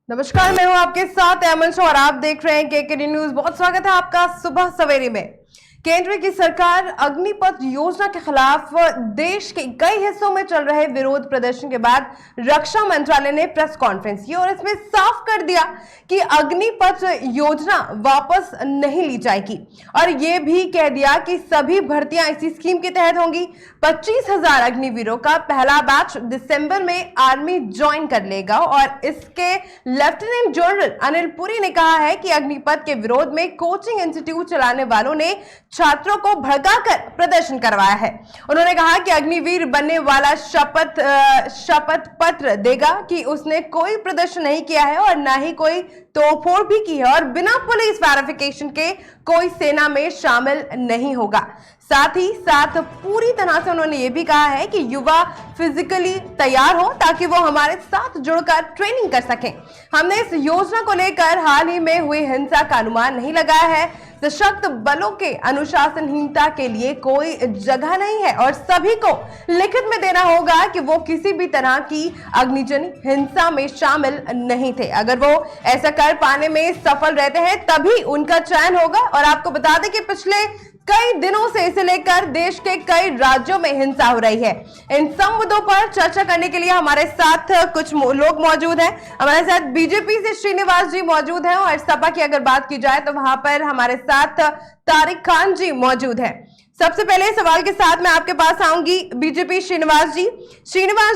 नमस्कार, मैं हूं आपके साथ अमन शो और आप देख रहे हैं केकेडी न्यूज। बहुत स्वागत है आपका सुबह सवेरे में। केंद्र की सरकार अग्निपथ योजना के खिलाफ देश के कई हिस्सों में चल रहे विरोध प्रदर्शन के बाद रक्षा मंत्रालय ने प्रेस कॉन्फ्रेंस की और इसमें साफ कर दिया कि अग्निपथ योजना वापस नहीं ली जाएगी और यह भी कह दिया कि सभी भर्तियां इसी स्कीम के तहत होंगी। 25,000 अग्निवीरों का पहला बैच दिसंबर में आर्मी ज्वाइन कर लेगा और इसके लेफ्टिनेंट जनरल अनिल पुरी ने कहा है कि अग्निपथ के विरोध में कोचिंग इंस्टीट्यूट चलाने वालों ने छात्रों को भड़काकर प्रदर्शन करवाया है। उन्होंने कहा कि अग्निवीर बनने वाला शपथ पत्र देगा कि उसने कोई प्रदर्शन नहीं किया है और ना ही कोई तोड़फोड़ भी की है और बिना पुलिस वेरिफिकेशन के कोई सेना में शामिल नहीं होगा। साथ ही साथ पूरी तरह से उन्होंने ये भी कहा है कि युवा फिजिकली तैयार हो ताकि वो हमारे साथ जुड़कर ट्रेनिंग कर सकें। हमने इस योजना को लेकर हाल ही में हुई हिंसा का अनुमान नहीं लगाया है। सशक्त बलों के अनुशासनहीनता के लिए कोई जगह नहीं है और सभी को लिखित में देना होगा कि वो किसी भी तरह की अग्निजन्य हिंसा में शामिल नहीं थे। अगर वो ऐसा कर पाने में सफल रहते हैं तभी उनका चयन होगा। और आपको बता दें कि पिछले कई दिनों से इसे लेकर देश के कई राज्यों में हिंसा हो रही है। इन सब मुद्दों पर चर्चा करने के लिए हमारे साथ कुछ लोग मौजूद हैं। हमारे साथ बीजेपी से श्रीनिवास जी मौजूद हैं और सपा की अगर बात की जाए तो वहां पर हमारे साथ तारिक खान जी मौजूद हैं। सबसे पहले सवाल के साथ मैं आपके पास आऊंगी बीजेपी श्रीनिवास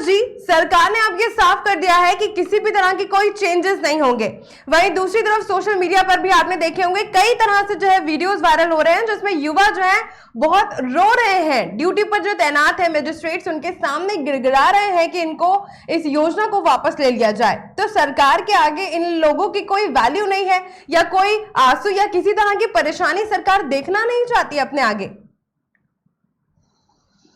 जी। सरकार ने अब ये साफ कर दिया है कि किसी भी तरह की कोई चेंजेस नहीं होंगे। वहीं दूसरी तरफ सोशल मीडिया पर भी आपने देखे होंगे कई तरह से जो है वीडियोस वायरल हो रहे हैं जिसमें युवा जो है बहुत रो रहे हैं। ड्यूटी पर जो तैनात है मजिस्ट्रेट्स उनके सामने गिड़गिड़ा रहे हैं कि इनको इस योजना को वापस ले लिया जाए। तो सरकार के आगे इन लोगों की कोई वैल्यू नहीं है या कोई आंसू या किसी तरह की परेशानी सरकार देखना नहीं चाहती अपने आगे?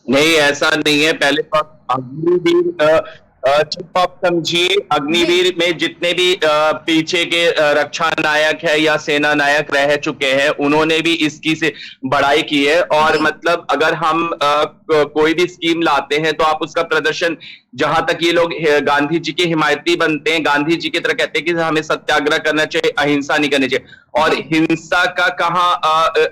नहीं, ऐसा नहीं है। पहले तो अग्निवीर चुप आप समझिए। अग्निवीर में जितने भी पीछे के रक्षा नायक है या सेना नायक रह चुके हैं उन्होंने भी इसकी से बड़ाई की है। और मतलब अगर हम कोई भी स्कीम लाते हैं तो आप उसका प्रदर्शन, जहां तक ये लोग गांधी जी के हिमायती बनते हैं, गांधी जी की तरह कहते हैं कि हमें सत्याग्रह करना चाहिए, अहिंसा नहीं करनी चाहिए। और हिंसा का कहाँ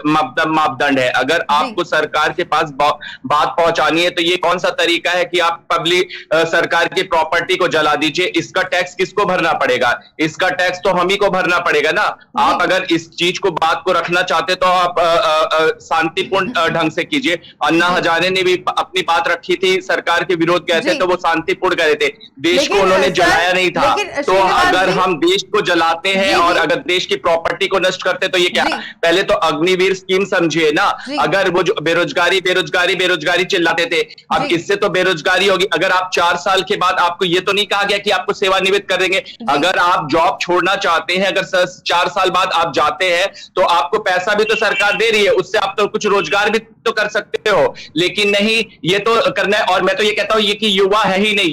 मापदंड है? अगर आपको सरकार के पास बात पहुंचानी है तो ये कौन सा तरीका है कि आप पब्लिक सरकार की प्रॉपर्टी को जला दीजिए? इसका टैक्स किसको भरना पड़ेगा? इसका टैक्स तो हम ही को भरना पड़ेगा ना। आप अगर इस चीज को बात को रखना चाहते तो आप शांतिपूर्ण ढंग से कीजिए। अन्ना हजारे ने भी अपनी बात रखी थी, सरकार के विरोध कहते तो वो शांतिपूर्ण करे थे। देश को उन्होंने जलाया नहीं था। तो अगर हम देश को जलाते हैं और अगर देश की प्रॉपर्टी को नष्ट करते तो ये क्या? पहले तो अग्निवीर स्कीम समझिए ना। अगर वो जो बेरोजगारी चिल्लाते थे, अब इससे तो बेरोजगारी होगी। अगर आप 4 साल के बाद, आपको ये तो नहीं कहा गया कि आपको सेवानिवृत्त कर देंगे। अगर आप जॉब छोड़ना चाहते हैं, अगर 4 साल बाद आप जाते हैं तो आपको पैसा भी तो सरकार दे रही है, उससे आप तो कुछ रोजगार भी तो कर सकते हो। लेकिन नहीं, ये तो करना है। और मैं तो ये कहता हूं ये कि युवा है ही नहीं।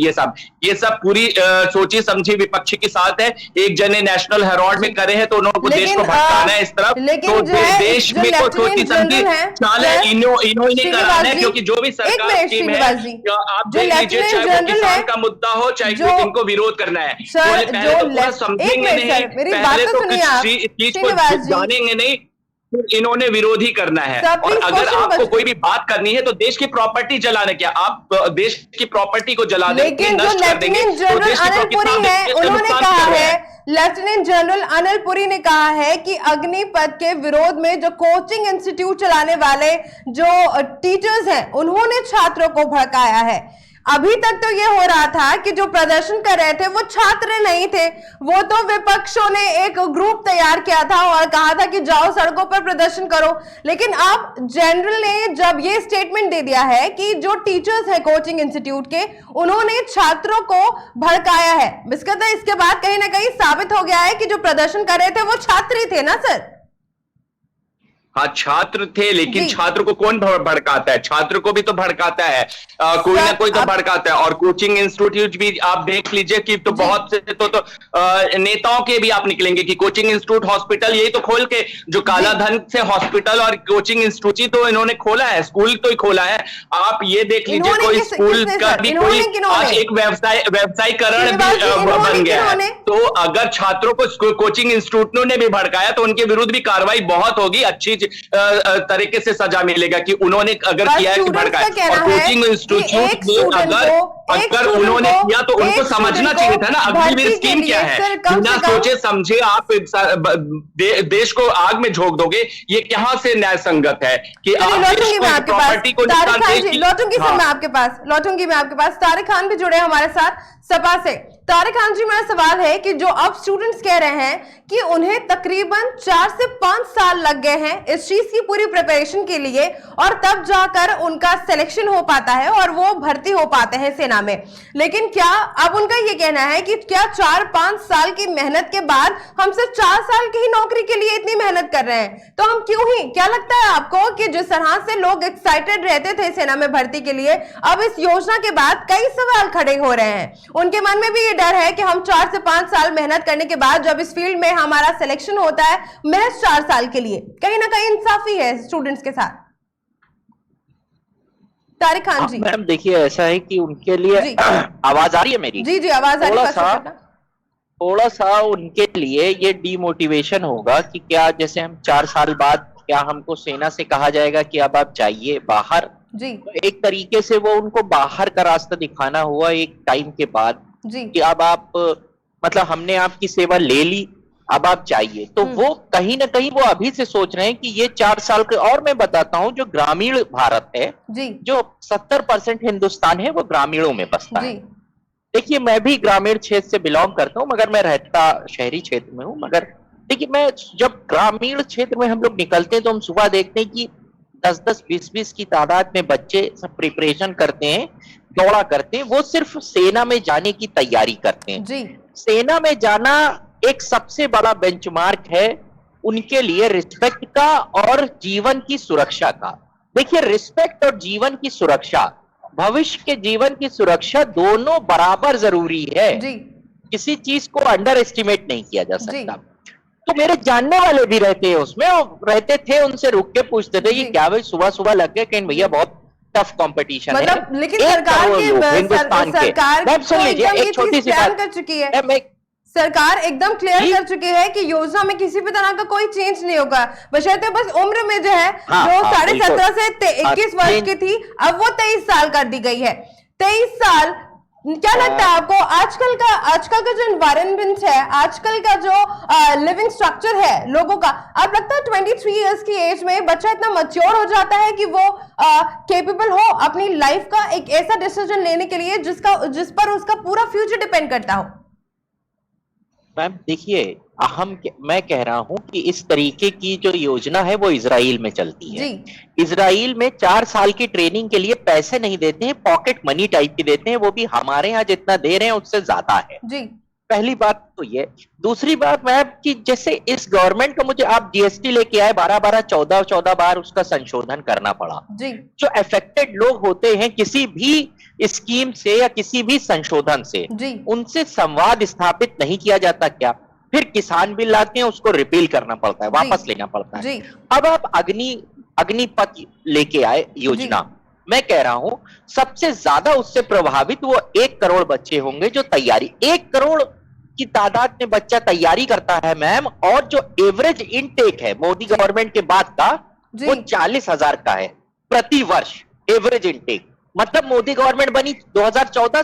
ये सब पूरी सोची समझी विपक्ष के साथ है। एक जने नेशनल हेराल्ड में करे हैं तो उन्होंने देश को भटकाना है इस तरफ। तो देश में तो सोची समझी चाल है, इन्होंने कराना है। क्योंकि जो भी सरकार स्कीम है, आप देख लीजिए, चाहे वो किसान का मुद्दा हो चाहे इनको विरोध करना है, पहले तो पूरा समझेंगे नहीं, पहले तो किसी चीज को जानेंगे नहीं, इन्होंने विरोध ही करना है। और अगर आपको कोई भी बात करनी है तो देश की प्रॉपर्टी जलाने, क्या आप देश की प्रॉपर्टी को जला देंगे, नष्ट कर देंगे? लेफ्टिनेंट जनरल अनिल पुरी ने कहा है कि अग्निपथ के विरोध में जो कोचिंग इंस्टीट्यूट चलाने वाले जो टीचर्स हैं उन्होंने छात्रों को भड़काया है। अभी तक तो ये हो रहा था कि जो प्रदर्शन कर रहे थे वो छात्र नहीं थे, वो तो विपक्षों ने एक ग्रुप तैयार किया था और कहा था कि जाओ सड़कों पर प्रदर्शन करो। लेकिन अब जनरल ने जब ये स्टेटमेंट दे दिया है कि जो टीचर्स हैं कोचिंग इंस्टीट्यूट के, उन्होंने छात्रों को भड़काया है, इसके बाद कहीं ना कहीं साबित हो गया है कि जो प्रदर्शन कर रहे थे वो छात्र ही थे ना सर? हाँ, छात्र थे, लेकिन जी। छात्र को कौन भड़काता है? छात्र को भी तो भड़काता है, कोई ना कोई तो भड़काता है। और कोचिंग इंस्टीट्यूट भी आप देख लीजिए कि तो जी। बहुत से नेताओं के भी आप निकलेंगे कि कोचिंग इंस्टीट्यूट, हॉस्पिटल, यही तो खोल के जो काला धन से हॉस्पिटल और कोचिंग इंस्टीट्यूट ही तो इन्होंने खोला है, स्कूल तो ही खोला है। आप ये देख लीजिए कोई स्कूल का भी कोई आज एक व्यवसायीकरण भी बन गया है। तो अगर छात्रों को कोचिंग इंस्टीट्यूटों ने भी भड़काया तो उनके विरुद्ध भी कार्रवाई बहुत होगी, अच्छी तरीके से सजा मिलेगा कि उन्होंने अगर किया है कि भड़काया। और कोचिंग इंस्टीट्यूट में अगर उन्होंने किया तो उनको समझना चाहिए था ना अग्निवीर स्कीम क्या है। बिना सोचे समझे आप देश को आग में झोंक दोगे, ये कहां से न्याय संगत है कि आप लौटूंगी मैं आपके पास, लौटूंगी मैं आपके पास। तारिक खान भी जुड़े हमारे साथ सपा से। तारिक खान जी, मेरा सवाल है कि जो अब स्टूडेंट्स कह रहे हैं कि उन्हें तकरीबन 4 से 5 साल लग गए हैं इस चीज की पूरी प्रिपरेशन के लिए, और तब जाकर उनका सिलेक्शन हो पाता है और वो भर्ती हो पाते हैं सेना में। लेकिन क्या अब उनका ये कहना है कि क्या 4-5 साल की मेहनत के बाद हम सिर्फ 4 साल की ही नौकरी के लिए इतनी मेहनत कर रहे हैं, तो हम क्यों ही? क्या लगता है आपको कि जिस तरह से लोग एक्साइटेड रहते थे सेना में भर्ती के लिए, अब इस योजना के बाद कई सवाल खड़े हो रहे हैं, उनके मन में भी डर है कि हम 4 से 5 साल मेहनत करने के बाद जब इस फील्ड में हमारा सिलेक्शन होता है महज 4 साल के लिए, कहीं ना कहीं इंसाफी है स्टूडेंट्स के साथ। तारिक खान जी। मैम देखिए, ऐसा है कि उनके लिए आवाज आ रही है मेरी? जी जी, आवाज आ रही है। थोड़ा सा उनके लिए ये डीमोटिवेशन होगा कि क्या जैसे हम 4 साल बाद क्या हमको सेना से कहा जाएगा कि अब आप जाइए बाहर जी। एक तरीके से वो उनको बाहर का रास्ता दिखाना हुआ एक टाइम के बाद जी। कि अब आप मतलब हमने आपकी सेवा ले ली, अब आप चाहिए। तो वो कहीं ना कहीं वो अभी से सोच रहे हैं कि ये 4 साल के। और मैं बताता हूं, जो ग्रामीण भारत है जी। जो 70% हिंदुस्तान है वो ग्रामीणों में बसता है। देखिए, मैं भी ग्रामीण क्षेत्र से बिलोंग करता हूं, मगर मैं रहता शहरी क्षेत्र में हूं। मगर देखिए, मैं जब ग्रामीण क्षेत्र में हम लोग निकलते हैं तो हम सुबह देखते हैं कि 10-10, 20-20 की तादाद में बच्चे सब प्रिपरेशन करते हैं, दौड़ा करते हैं। वो सिर्फ सेना में जाने की तैयारी करते हैं जी। सेना में जाना एक सबसे बड़ा बेंचमार्क है उनके लिए रिस्पेक्ट का और जीवन की सुरक्षा का। देखिए, रिस्पेक्ट और जीवन की सुरक्षा, भविष्य के जीवन की सुरक्षा दोनों बराबर जरूरी है जी। किसी चीज को अंडर एस्टिमेट नहीं किया जा सकता। तो मेरे जानने वाले भी रहते हैं उसमें, और रहते थे, उनसे रुक के पूछते थे कि क्या भाई सुबह सुबह लग गए? कहीं भैया बहुत टफ कंपटीशन है। लेकिन सरकार हिंदुस्तान के सुन लीजिए, एक छोटी सी बात कर चुकी है, सरकार एकदम क्लियर कर चुकी है कि योजना में किसी भी तरह का कोई चेंज नहीं होगा, बशर्ते बस उम्र में जो है जो 17.5 से 21 वर्ष की थी, अब वो 23 साल कर दी गई है। 23 साल। क्या लगता है आपको आजकल का जो एनवायरनमेंट है, आजकल का जो लिविंग स्ट्रक्चर है लोगों का, अब लगता है 23 इयर्स की एज में बच्चा इतना मैच्योर हो जाता है कि वो केपेबल हो अपनी लाइफ का एक ऐसा डिसीजन लेने के लिए जिस पर उसका पूरा फ्यूचर डिपेंड करता हो? मैम देखिए, मैं कह रहा हूं कि इस तरीके की जो योजना है वो इजराइल में चलती है। इजराइल में 4 साल की ट्रेनिंग के लिए पैसे नहीं देते हैं, पॉकेट मनी टाइप की देते हैं, वो भी हमारे यहाँ जितना दे रहे हैं उससे ज्यादा है जी। पहली बात तो ये। दूसरी बात मैम कि जैसे इस गवर्नमेंट को, मुझे आप जीएसटी लेके आए 12-12, 14 बार उसका संशोधन करना पड़ा जी। जो अफेक्टेड लोग होते हैं किसी भी स्कीम से या किसी भी संशोधन से जी। उनसे संवाद स्थापित नहीं किया जाता क्या? फिर किसान बिल लाते हैं, उसको रिपील करना पड़ता है, वापस लेना पड़ता है। अब आप अग्निपथ लेके आए योजना, मैं कह रहा हूं सबसे ज्यादा उससे प्रभावित वो 1 करोड़ बच्चे होंगे जो तैयारी, 1 करोड़ की तादाद में बच्चा तैयारी करता है मैम, और जो एवरेज इनटेक है मोदी गवर्नमेंट के बाद का वो 40,000 का है प्रति वर्ष एवरेज इनटेक। मतलब मोदी गवर्नमेंट बनी 2014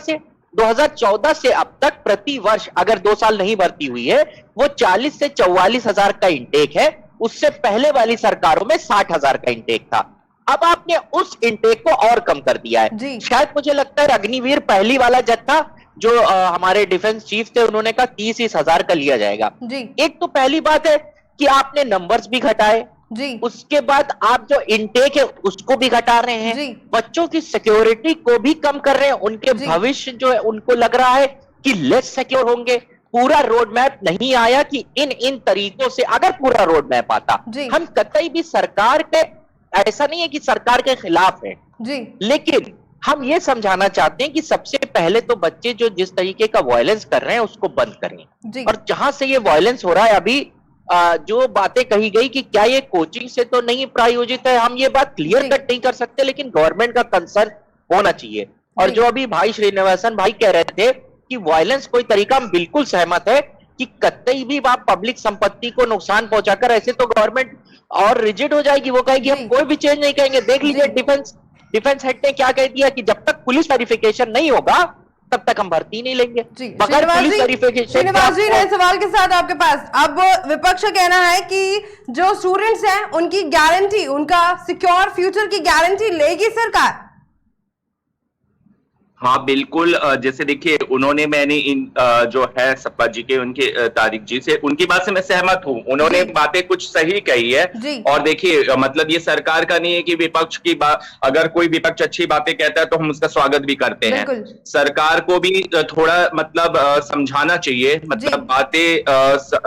से अब तक प्रति वर्ष अगर 2 साल नहीं भर्ती हुई है वो 40 से 44,000 का इंटेक है। उससे पहले वाली सरकारों में 60,000 का इंटेक था। अब आपने उस इंटेक को और कम कर दिया है। शायद मुझे लगता है अग्निवीर पहली वाला जत्था जो हमारे डिफेंस चीफ थे उन्होंने कहा 30,000 का लिया जाएगा। एक तो पहली बात है कि आपने नंबर्स भी घटाए जी। उसके बाद आप जो इनटेक है उसको भी घटा रहे हैं जी। बच्चों की सिक्योरिटी को भी कम कर रहे हैं, उनके भविष्य जो है उनको लग रहा है कि लेस सिक्योर होंगे। पूरा रोड मैप नहीं आया कि इन इन तरीकों से अगर पूरा रोड मैप आता, हम कतई भी सरकार के, ऐसा नहीं है कि सरकार के खिलाफ है जी, लेकिन हम ये समझाना चाहते हैं कि सबसे पहले तो बच्चे जो जिस तरीके का वायलेंस कर रहे हैं उसको बंद करें। और जहां से ये वायलेंस हो रहा है, अभी जो बातें कही गई कि क्या ये कोचिंग से तो नहीं प्रायोजित है, हम ये बात क्लियर कट नहीं कर सकते, लेकिन गवर्नमेंट का कंसर्न होना चाहिए। और जो अभी भाई श्रीनिवासन भाई कह रहे थे कि वायलेंस कोई तरीका, हम बिल्कुल सहमत है कि कतई भी आप पब्लिक संपत्ति को नुकसान पहुंचाकर, ऐसे तो गवर्नमेंट और रिजिड हो जाएगी, वो कहेगी हम कोई भी चेंज नहीं करेंगे। देख लीजिए डिफेंस हेड ने क्या कह दिया कि जब तक पुलिस वेरिफिकेशन नहीं होगा तब तक हम भर्ती नहीं लेंगे। मगर पुलिस वेरिफिकेशन। श्रीनिवास जी, नए सवाल के साथ आपके पास, अब विपक्ष का कहना है कि जो स्टूडेंट्स हैं उनकी गारंटी, उनका सिक्योर फ्यूचर की गारंटी लेगी सरकार। हाँ बिल्कुल, जैसे देखिए उन्होंने, मैंने इन जो है सपा जी के, उनके तारिक जी से, उनकी बात से मैं सहमत हूँ, उन्होंने बातें कुछ सही कही है। और देखिए मतलब ये सरकार का नहीं है कि विपक्ष की बात, अगर कोई विपक्ष अच्छी बातें कहता है तो हम उसका स्वागत भी करते हैं। सरकार को भी थोड़ा मतलब समझाना चाहिए, मतलब बातें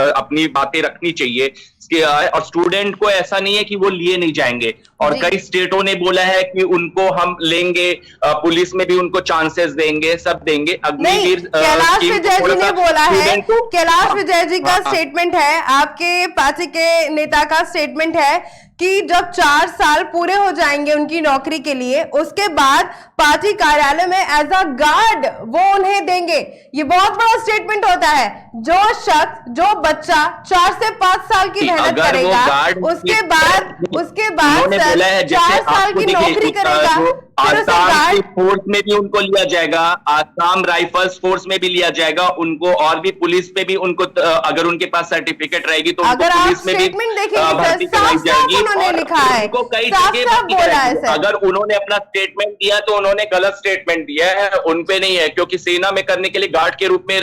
अपनी बातें रखनी चाहिए। और स्टूडेंट को ऐसा नहीं है कि वो लिए नहीं जाएंगे, और कई स्टेटों ने बोला है कि उनको हम लेंगे, पुलिस में भी उनको चांसेस देंगे, सब देंगे। अग्निवीर कैलाश विजय जी ने बोला है, कैलाश विजय जी का स्टेटमेंट है, आपके पार्टी के नेता का स्टेटमेंट है कि जब 4 साल पूरे हो जाएंगे उनकी नौकरी के लिए, उसके बाद पार्टी कार्यालय में एज अ गार्ड वो उन्हें देंगे। ये बहुत बड़ा स्टेटमेंट होता है। जो शख्स, जो बच्चा 4 से 5 साल की मेहनत करेगा, उसके बाद 4 साल की नौकरी करेगा, आसाम फोर्स में भी उनको लिया जाएगा, आसाम राइफल्स फोर्स में भी लिया जाएगा उनको, और भी पुलिस पे भी उनको, अगर उनके पास सर्टिफिकेट रहेगी तो उनको पुलिस में भी भर्ती कराई जाएगी। उन्होंने लिखा है, उनको कई जगह भर्ती कराएगी। अगर उन्होंने अपना स्टेटमेंट दिया तो उन्होंने गलत स्टेटमेंट दिया है, उनपे नहीं है, क्योंकि सेना में करने के लिए, गार्ड के रूप में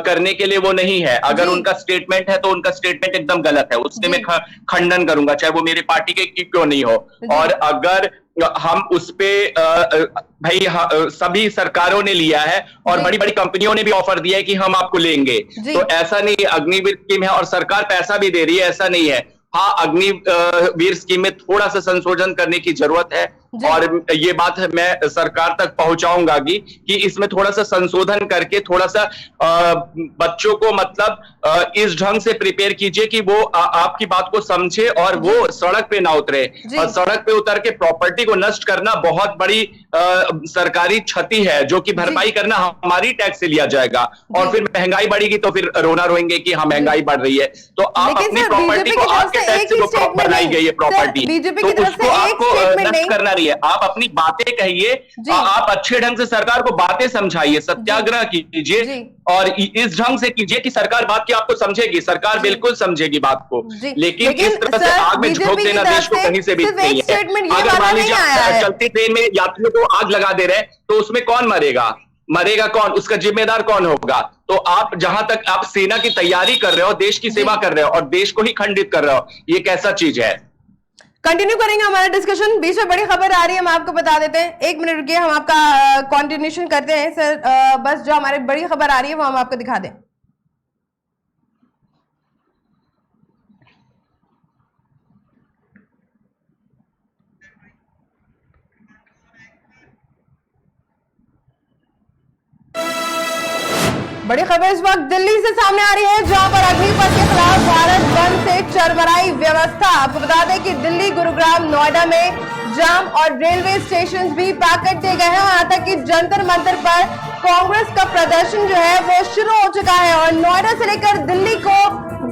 करने के लिए वो नहीं है। अगर उनका स्टेटमेंट है तो उनका स्टेटमेंट एकदम गलत है, उससे मैं खंडन करूंगा, चाहे वो मेरे पार्टी के क्यों नहीं हो। और अगर हम उस पे भाई सभी सरकारों ने लिया है और बड़ी बड़ी कंपनियों ने भी ऑफर दिया है कि हम आपको लेंगे, तो ऐसा नहीं, अग्निवीर स्कीम है और सरकार पैसा भी दे रही है, ऐसा नहीं है। हाँ, अग्निवीर स्कीम में थोड़ा सा संशोधन करने की जरूरत है, और ये बात मैं सरकार तक पहुंचाऊंगा कि इसमें थोड़ा सा संशोधन करके थोड़ा सा बच्चों को मतलब इस ढंग से प्रिपेयर कीजिए कि वो आपकी बात को समझे और वो सड़क पे ना उतरे। और सड़क पे उतर के प्रॉपर्टी को नष्ट करना बहुत बड़ी सरकारी क्षति है, जो कि भरपाई करना हमारी टैक्स से लिया जाएगा। और फिर महंगाई बढ़ेगी तो फिर रोना रोएंगे कि हाँ महंगाई बढ़ रही है, तो आप अपनी प्रॉपर्टी को, आपके टैक्स से जो बनाई गई है प्रॉपर्टी, तो उसको आपको नष्ट करना है। आप अपनी बातें कहिए, आप अच्छे ढंग से सरकार को बातें समझाइए, सत्याग्रह कीजिए और इस ढंग से कीजिए कि सरकार बात की आपको समझेगी, सरकार बिल्कुल समझेगी बात को। लेकिन इस तरह से आग में झोंक देना देश को कहीं से भी नहीं है। अगर मान लीजिए चलती ट्रेन में यात्रियों को आग लगा दे रहे हैं तो उसमें कौन मरेगा कौन, उसका जिम्मेदार कौन होगा? तो आप जहां तक आप सेना की तैयारी कर रहे हो, देश की सेवा कर रहे हो और देश को ही खंडित कर रहे हो, ये कैसा चीज है? कंटिन्यू करेंगे हमारा डिस्कशन। बीच में बड़ी खबर आ रही है, हम आपको बता देते हैं। 1 मिनट रुकिए, हम आपका कंटिन्यूशन करते हैं सर। बस जो हमारी बड़ी खबर आ रही है वो हम आपको दिखा दें। बड़ी खबर इस वक्त दिल्ली से सामने आ रही है, जहां पर अग्निपथ के खिलाफ भारत बंद से चरमराई व्यवस्था। आपको बता दें कि दिल्ली, गुरुग्राम, नोएडा में जाम और रेलवे स्टेशन भी पैक कर दिए गए हैं। यहाँ तक कि जंतर मंतर पर कांग्रेस का प्रदर्शन जो है वो शुरू हो चुका है और नोएडा से लेकर दिल्ली को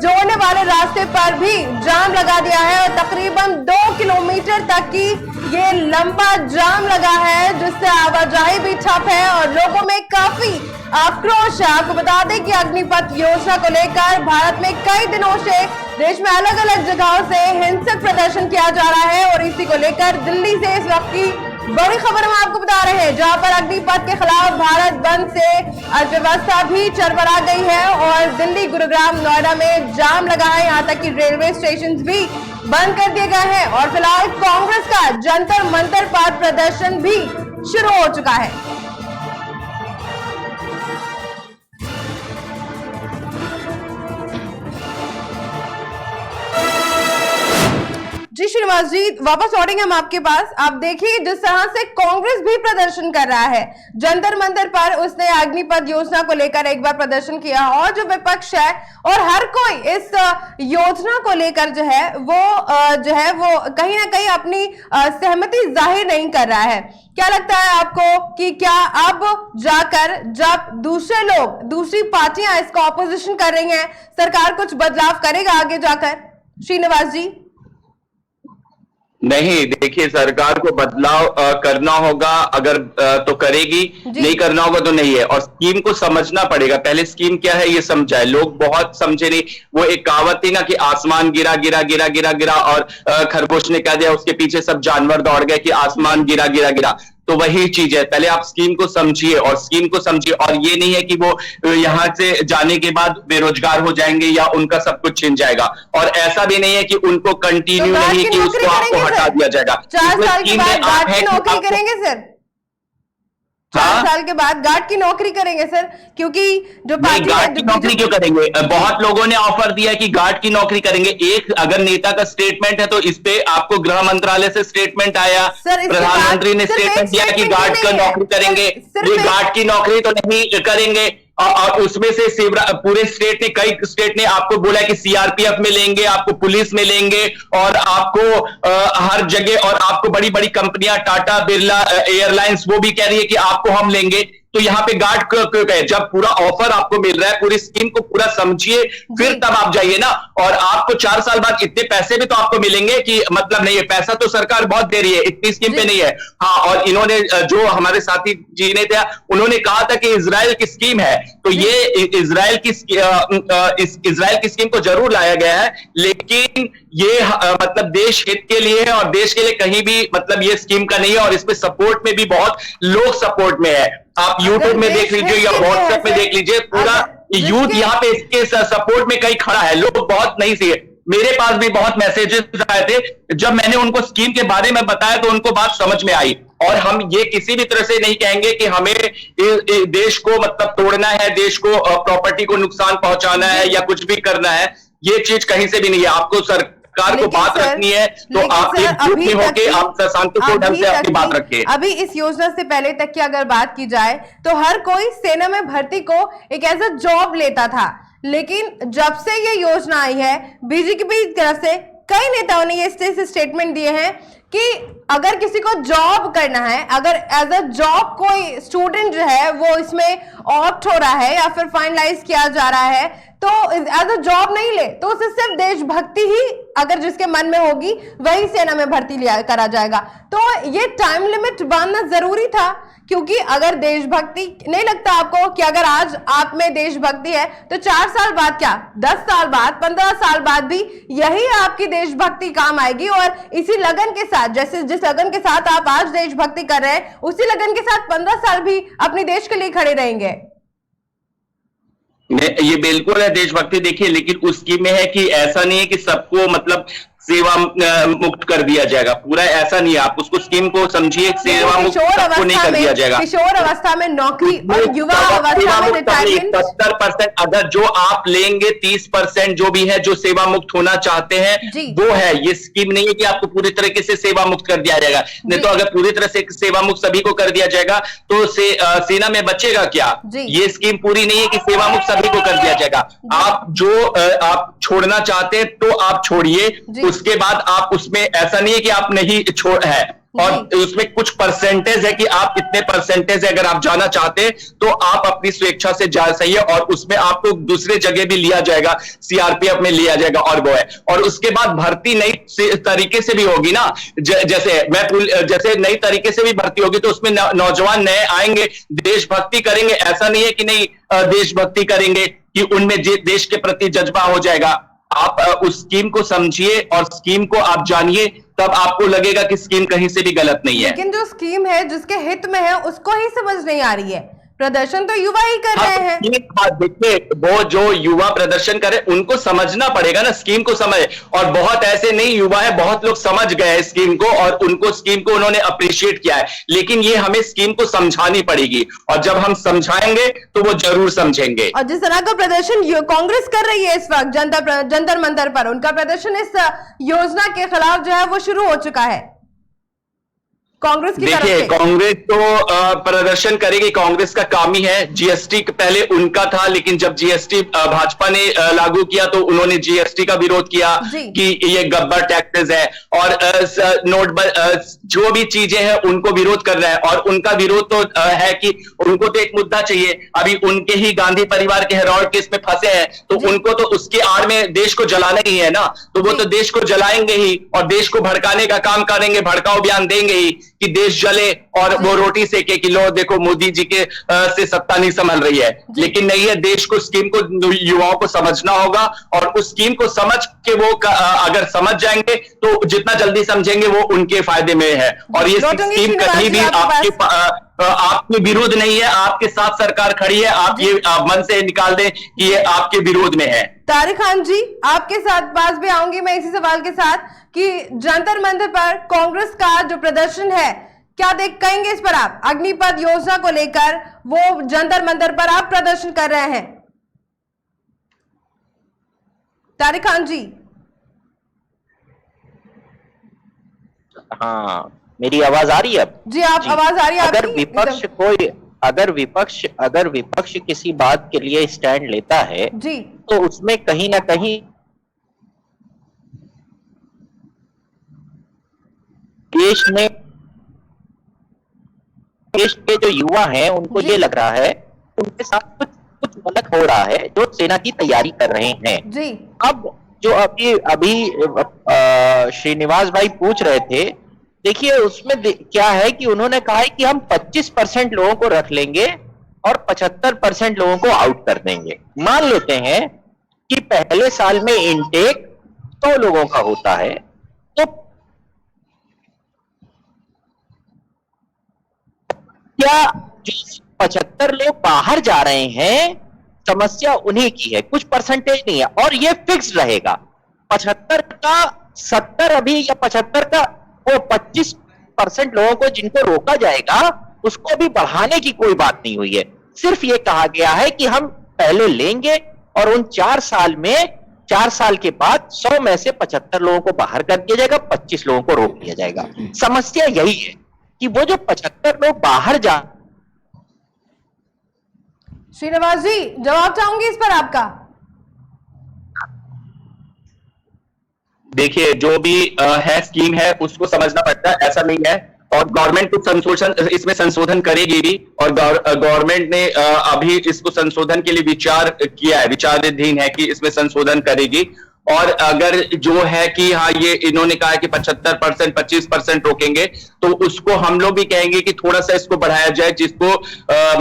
जोड़ने वाले रास्ते पर भी जाम लगा दिया है और तकरीबन 2 किलोमीटर तक की ये लंबा जाम लगा है, जिससे आवाजाही भी ठप है और लोगों में काफी आक्रोश है। आपको बता दें कि अग्निपथ योजना को लेकर भारत में कई दिनों से देश में अलग अलग जगहों से हिंसक प्रदर्शन किया जा रहा है और इसी को लेकर दिल्ली से इस वक्त की बड़ी खबर हम आपको बता रहे हैं, जहां पर अग्निपथ के खिलाफ भारत बंद से अर्थव्यवस्था भी चरमरा गई है और दिल्ली, गुरुग्राम, नोएडा में जाम लगा है। यहाँ तक कि रेलवे स्टेशन भी बंद कर दिए गए हैं और फिलहाल कांग्रेस का जंतर मंतर पर प्रदर्शन भी शुरू हो चुका है। जी श्रीनिवास जी, वापस लौटेंगे हम आपके पास। आप देखिए जिस तरह से कांग्रेस भी प्रदर्शन कर रहा है, जंतर मंतर पर उसने अग्निपथ योजना को लेकर एक बार प्रदर्शन किया, और जो विपक्ष है और हर कोई इस योजना को लेकर जो है वो कहीं ना कहीं अपनी सहमति जाहिर नहीं कर रहा है। क्या लगता है आपको कि क्या अब जाकर जब दूसरे लोग, दूसरी पार्टियां इसका ऑपोजिशन कर रही हैं, सरकार कुछ बदलाव करेगा आगे जाकर? श्रीनिवास जी नहीं, देखिए सरकार को बदलाव करना होगा, अगर तो करेगी, नहीं करना होगा तो नहीं है। और स्कीम को समझना पड़ेगा, पहले स्कीम क्या है ये समझाए। लोग बहुत समझे नहीं। वो एक कहावत थी ना कि आसमान गिरा गिरा गिरा गिरा गिरा और खरगोश ने कह दिया, उसके पीछे सब जानवर दौड़ गए कि आसमान गिरा गिरा गिरा। तो वही चीज है, पहले आप स्कीम को समझिए और स्कीम को समझिए। और ये नहीं है कि वो यहां से जाने के बाद बेरोजगार हो जाएंगे या उनका सब कुछ छिन जाएगा। और ऐसा भी नहीं है कि उनको कंटिन्यू तो नहीं कि उसको आपको हटा दिया जाएगा। 4 साल के बाद गार्ड की नौकरी करेंगे सर? 4 साल के बाद गार्ड की नौकरी करेंगे सर? क्योंकि जो पार्टी गार्ड की नौकरी क्यों करेंगे? बहुत लोगों ने ऑफर दिया कि गार्ड की नौकरी करेंगे। एक अगर नेता का स्टेटमेंट है तो इस पे आपको गृह मंत्रालय से स्टेटमेंट आया, प्रधानमंत्री ने स्टेटमेंट दिया कि गार्ड का नौकरी करेंगे। ये गार्ड की नौकरी तो नहीं करेंगे। और उसमें से पूरे स्टेट ने, कई स्टेट ने आपको बोला कि सीआरपीएफ में लेंगे, आपको पुलिस में लेंगे, और आपको हर जगह, और आपको बड़ी बड़ी कंपनियां टाटा बिरला एयरलाइंस वो भी कह रही है कि आपको हम लेंगे। तो यहाँ पे गार्ड क्यों कहे? जब पूरा ऑफर आपको मिल रहा है, पूरी स्कीम को पूरा समझिए, फिर तब आप जाइए ना। और आपको 4 साल बाद इतने पैसे भी तो आपको मिलेंगे कि मतलब नहीं है, पैसा तो सरकार बहुत दे रही है, इतनी स्कीम पे नहीं है। हाँ, और इन्होंने जो हमारे साथी जी ने थे, उन्होंने कहा था कि इजराइल की स्कीम है, तो ये इजराइल की स्कीम को जरूर लाया गया है, लेकिन ये मतलब देश हित के लिए है, और देश के लिए कहीं भी मतलब ये स्कीम का नहीं है। और इसमें सपोर्ट में भी बहुत लोग सपोर्ट में है। आप यूट्यूब में देख लीजिए या व्हाट्सएप में देख लीजिए, पूरा यूथ यहाँ पे इसके सपोर्ट में कहीं खड़ा है। लोग बहुत नहीं थे, मेरे पास भी बहुत मैसेजेस आए थे। जब मैंने उनको स्कीम के बारे में बताया तो उनको बात समझ में आई। और हम ये किसी भी तरह से नहीं कहेंगे कि हमें देश को मतलब तोड़ना है, देश को प्रॉपर्टी को नुकसान पहुंचाना है या कुछ भी करना है, ये चीज कहीं से भी नहीं है। आपको सरकार को बात रखनी है तो आप एकजुट में होके आप शांतिपूर्ण ढंग से अपनी बात रखिए। अभी इस योजना से पहले तक की अगर बात की जाए तो हर कोई सेना में भर्ती को एक एज अ जॉब लेता था, लेकिन जब से ये योजना आई है, बीजेपी की तरफ से कई नेताओं ने ये स्टेटमेंट दिए हैं कि अगर किसी को जॉब करना है, अगर एज अ जॉब कोई स्टूडेंट जो है वो इसमें ऑप्ट हो रहा है या फिर फाइनलाइज किया जा रहा है, तो एज अ जॉब नहीं ले, तो उसे सिर्फ देशभक्ति ही अगर जिसके मन में होगी वही सेना में भर्ती लिया करा जाएगा। तो ये टाइम लिमिट बांधना जरूरी था, क्योंकि अगर देशभक्ति, नहीं लगता आपको कि अगर आज आप में देशभक्ति है तो 4 साल बाद क्या, 10 साल बाद, 15 साल बाद भी यही आपकी देशभक्ति काम आएगी? और इसी लगन के साथ, जैसे जिस लगन के साथ आप आज देशभक्ति कर रहे हैं, उसी लगन के साथ 15 साल भी अपने देश के लिए खड़े रहेंगे। ये बिल्कुल है देशभक्ति। देखिए, लेकिन उस स्कीम में है कि ऐसा नहीं है कि सबको मतलब सेवा मुक्त कर दिया जाएगा, पूरा ऐसा नहीं है। आप उसको स्कीम को समझिए, सेवा मुक्त सबको नहीं कर दिया जाएगा। किशोर अवस्था में नौकरी और युवा अवस्था में रिटायरमेंट 70%, अगर जो आप लेंगे 30% जो भी है जो सेवा मुक्त होना चाहते हैं वो है। ये स्कीम नहीं है कि आपको पूरी तरीके से सेवा मुक्त कर दिया जाएगा। नहीं तो अगर पूरी तरह से सेवा मुक्त सभी को कर दिया जाएगा तो सेना में बचेगा क्या? ये स्कीम पूरी नहीं है कि सेवा मुक्त सभी को कर दिया जाएगा। आप जो आप छोड़ना चाहते हैं तो आप छोड़िए, उसके बाद आप उसमें ऐसा नहीं है कि आप नहीं छोड़ है, और उसमें कुछ परसेंटेज है कि आप इतने परसेंटेज है, अगर आप जाना चाहते हैं तो आप अपनी स्वेच्छा से जा सही है, और उसमें आपको दूसरे जगह भी लिया जाएगा, सीआरपीएफ में लिया जाएगा, और वो है। और उसके बाद भर्ती नई तरीके से भी होगी ना, जैसे नई तरीके से भी भर्ती होगी तो उसमें नौजवान नए आएंगे, देशभक्ति करेंगे। ऐसा नहीं है कि नहीं देशभक्ति करेंगे कि उनमें देश के प्रति जज्बा हो जाएगा। आप उस स्कीम को समझिए और स्कीम को आप जानिए, तब आपको लगेगा कि स्कीम कहीं से भी गलत नहीं है। लेकिन जो स्कीम है जिसके हित में है उसको ही समझ नहीं आ रही है। प्रदर्शन तो युवा ही कर रहे हैं। देखिए, वो जो युवा प्रदर्शन करे उनको समझना पड़ेगा ना, स्कीम को समझ। और बहुत ऐसे नहीं युवा है, बहुत लोग समझ गए हैं स्कीम को और उनको स्कीम को उन्होंने अप्रिशिएट किया है, लेकिन ये हमें स्कीम को समझानी पड़ेगी और जब हम समझाएंगे तो वो जरूर समझेंगे। और जिस तरह का प्रदर्शन कांग्रेस कर रही है इस वक्त जंतर मंतर पर, उनका प्रदर्शन इस योजना के खिलाफ जो है वो शुरू हो चुका है कांग्रेस की तरफ से। देखिए, कांग्रेस तो प्रदर्शन करेगी, कांग्रेस का काम ही है। जीएसटी पहले उनका था, लेकिन जब जीएसटी भाजपा ने लागू किया तो उन्होंने जीएसटी का विरोध किया कि ये गब्बर टैक्सेस है और नोट जो भी चीजें हैं उनको विरोध कर रहा है। और उनका विरोध तो है कि उनको तो एक मुद्दा चाहिए। अभी उनके ही गांधी परिवार के हेरॉल्ड केस में फंसे हैं, तो उनको तो उसके आड़ में देश को जलाना ही है ना, तो वो तो देश को जलाएंगे ही और देश को भड़काने का काम करेंगे, भड़काऊ बयान देंगे ही कि देश जले और वो रोटी सेके कि लो देखो मोदी जी के से सत्ता नहीं संभल रही है। लेकिन नहीं है, देश को स्कीम को युवाओं को समझना होगा और उस स्कीम को समझ के वो अगर समझ जाएंगे तो जितना जल्दी समझेंगे वो उनके फायदे में है। और ये स्कीम कहीं भी आपके विरोध नहीं है, आपके साथ सरकार खड़ी है। आप ये मन से निकाल दें कि ये आपके विरोध में है। तारिक खान जी, आपके साथ पास भी आऊंगी मैं इसी सवाल के साथ कि जंतर मंतर पर कांग्रेस का जो प्रदर्शन है, क्या कहेंगे इस पर आप? अग्निपथ योजना को लेकर वो जंतर मंतर पर आप प्रदर्शन कर रहे हैं। तारिक खान जी। हाँ, मेरी आवाज आ रही है अब? जी, आप आवाज आ रही है। अगर विपक्ष किसी बात के लिए स्टैंड लेता है जी, तो उसमें कहीं ना कहीं देश के जो युवा हैं उनको ये लग रहा है उनके साथ कुछ गलत हो रहा है जो सेना की तैयारी कर रहे हैं जी। अब जो अभी श्रीनिवास भाई पूछ रहे थे, देखिए उसमें क्या है कि उन्होंने कहा है कि हम 25% लोगों को रख लेंगे और 75% लोगों को आउट कर देंगे। मान लेते हैं कि पहले साल में इनटेक 100 लोगों का होता है, तो क्या जो 75 लोग बाहर जा रहे हैं, समस्या उन्हीं की है, कुछ परसेंटेज नहीं है और ये फिक्स रहेगा। 75 का 70 अभी या 75 का वो 25% लोगों को जिनको रोका जाएगा उसको भी बढ़ाने की कोई बात नहीं हुई है। सिर्फ ये कहा गया है कि हम पहले लेंगे और उन 4 साल में 4 साल के बाद 100 में से 75 लोगों को बाहर कर दिया जाएगा, 25 लोगों को रोक दिया जाएगा। समस्या यही है कि वो जो 75 लोग बाहर जा। श्रीनिवास जी, जवाब चाहूंगी इस पर आपका। देखिए, जो भी है स्कीम है उसको समझना पड़ता है, ऐसा नहीं है। और गवर्नमेंट कुछ इसमें संशोधन करेगी भी और गवर्नमेंट ने अभी इसको संशोधन के लिए विचार किया है, विचाराधीन है कि इसमें संशोधन करेगी। और अगर जो है कि हाँ ये इन्होंने कहा है कि 75% 25% रोकेंगे, तो उसको हम लोग भी कहेंगे कि थोड़ा सा इसको बढ़ाया जाए, जिसको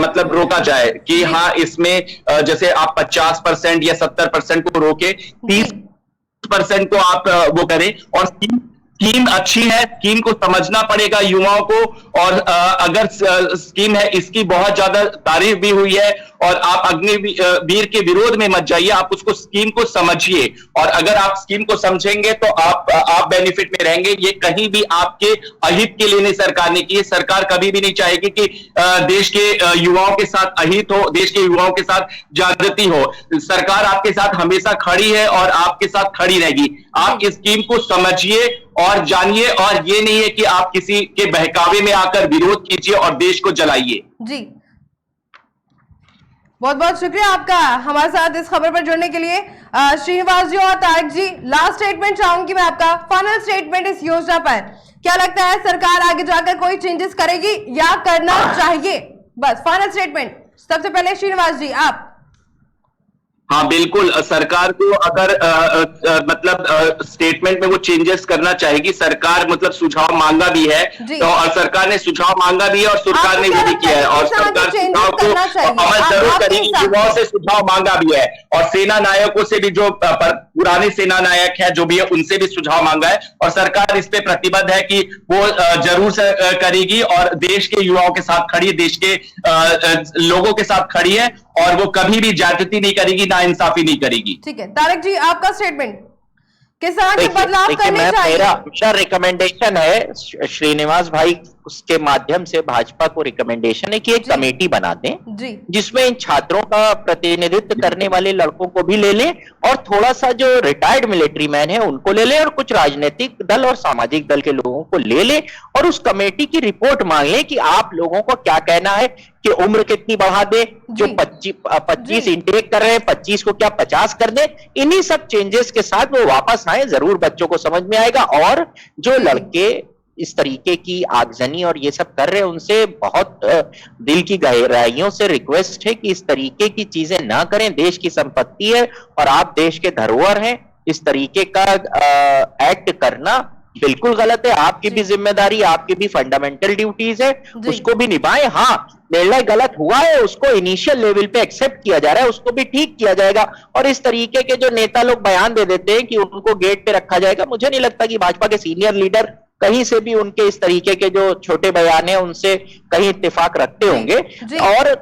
मतलब रोका जाए कि हाँ इसमें जैसे आप 50% या 70% को रोके, 30% को आप वो करें। और स्कीम अच्छी है, स्कीम को समझना पड़ेगा युवाओं को। और अगर स्कीम है इसकी बहुत ज्यादा तारीफ भी हुई है और आप अग्निवीर के विरोध में मत जाइए, आप उसको स्कीम को समझिए। और अगर आप स्कीम को समझेंगे तो आप बेनिफिट में रहेंगे। ये कहीं भी आपके अहित के लिए नहीं सरकार ने की है। सरकार कभी भी नहीं चाहेगी कि देश के युवाओं के साथ अहित हो, देश के युवाओं के साथ जागृति हो। सरकार आपके साथ हमेशा खड़ी है और आपके साथ खड़ी रहेगी। आप इस स्कीम को समझिए और जानिए, और ये नहीं है कि आप किसी के बहकावे में आकर विरोध कीजिए और देश को जलाइए। जी, बहुत बहुत शुक्रिया आपका हमारे साथ इस खबर पर जुड़ने के लिए। श्रीनिवास जी और तारिक जी, लास्ट स्टेटमेंट चाहूंगी मैं आपका, फाइनल स्टेटमेंट इस योजना पर। क्या लगता है सरकार आगे जाकर कोई चेंजेस करेगी या करना चाहिए? बस फाइनल स्टेटमेंट। सबसे पहले श्रीनिवास जी, आप। हाँ बिल्कुल, सरकार को अगर मतलब स्टेटमेंट में वो चेंजेस करना चाहेगी, सरकार मतलब सुझाव मांगा भी है, तो और सरकार ने सुझाव मांगा भी है और सरकार ने वो भी किया है, और सरकार सुझाव को अमल जरूर करेगी। युवाओं से सुझाव मांगा भी है और सेना नायकों से भी, जो पुराने सेना नायक हैं जो भी है, उनसे भी सुझाव मांगा है, और सरकार इस पे प्रतिबद्ध है कि वो जरूर से करेगी और देश के युवाओं के साथ खड़ी, देश के लोगों के साथ खड़ी है, और वो कभी भी ज्यादती नहीं करेगी, ना इंसाफी नहीं करेगी। ठीक है तारक जी, आपका स्टेटमेंट, किसान के बदलाव करने चाहिए। मेरा रिकमेंडेशन है श्रीनिवास भाई, उसके माध्यम से भाजपा को रिकमेंडेशन है कि एक कमेटी बना दें जिसमें इन छात्रों का प्रतिनिधित्व करने वाले लड़कों को भी ले लें, और थोड़ा सा जो रिटायर्ड मिलिट्री मैन है उनको ले लें, और कुछ राजनीतिक दल और सामाजिक दल के लोगों को ले लें, और उस कमेटी की रिपोर्ट मांग लें कि आप लोगों को क्या कहना है कि उम्र कितनी बढ़ा दे, जो 25 इंटेक कर रहे हैं 25 को क्या 50 कर दे। इन्हीं सब चेंजेस के साथ वो वापस आए, जरूर बच्चों को समझ में आएगा। और जो लड़के इस तरीके की आगजनी और ये सब कर रहे हैं, उनसे बहुत दिल की गहराइयों से रिक्वेस्ट है कि इस तरीके की चीजें ना करें। देश की संपत्ति है और आप देश के धरोहर हैं, इस तरीके का एक्ट करना बिल्कुल गलत है। आपकी भी जिम्मेदारी, आपकी भी फंडामेंटल ड्यूटीज है, उसको भी निभाएं। हाँ, निर्णय गलत हुआ है, उसको इनिशियल लेवल पे एक्सेप्ट किया जा रहा है, उसको भी ठीक किया जाएगा। और इस तरीके के जो नेता लोग बयान दे देते हैं कि उनको गेट पे रखा जाएगा, मुझे नहीं लगता कि भाजपा के सीनियर लीडर कहीं से भी उनके इस तरीके के जो छोटे बयान है उनसे कहीं इत्तेफाक रखते होंगे। और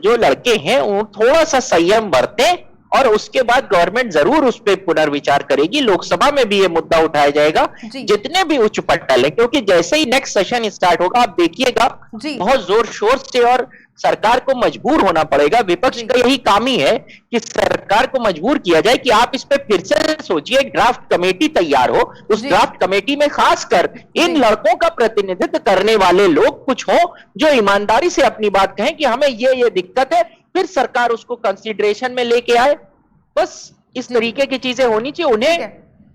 जो लड़के हैं वो थोड़ा सा संयम बरतें, और उसके बाद गवर्नमेंट जरूर उस पर पुनर्विचार करेगी। लोकसभा में भी ये मुद्दा उठाया जाएगा, जितने भी उच्च पटल है, क्योंकि जैसे ही नेक्स्ट सेशन स्टार्ट होगा आप देखिएगा बहुत जोर शोर से, और सरकार को मजबूर होना पड़ेगा। विपक्ष का यही काम ही है कि सरकार को मजबूर किया जाए कि आप इस पे फिर से सोचिए, एक ड्राफ्ट कमेटी तैयार हो, उस ड्राफ्ट कमेटी में खासकर इन लड़कों का प्रतिनिधित्व करने वाले लोग कुछ हो जो ईमानदारी से अपनी बात कहें कि हमें ये दिक्कत है, फिर सरकार उसको कंसीडरेशन में लेके आए। बस इस तरीके की चीजें होनी चाहिए।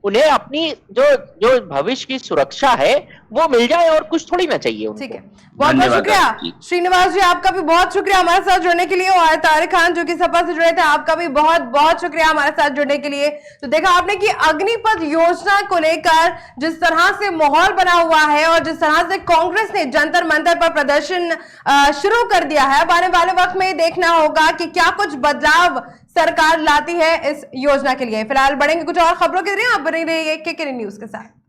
उन्हें अपनी जो भविष्य की सुरक्षा है वो मिल जाए, और कुछ थोड़ी ना चाहिए उनको। ठीक है, बहुत बहुत शुक्रिया श्रीनिवास जी, आपका भी बहुत शुक्रिया हमारे साथ जुड़ने के लिए। और तारिक खान जो कि सपा से जुड़े थे, आपका भी बहुत बहुत शुक्रिया हमारे साथ जुड़ने के लिए। तो देखा आपने कि अग्निपथ योजना को लेकर जिस तरह से माहौल बना हुआ है, और जिस तरह से कांग्रेस ने जंतर मंतर पर प्रदर्शन शुरू कर दिया है, अब आने वाले वक्त में देखना होगा कि क्या कुछ बदलाव सरकार लाती है इस योजना के लिए। फिलहाल बढ़ेंगे कुछ और खबरों के लिए, आप बने रहिए KK न्यूज के साथ।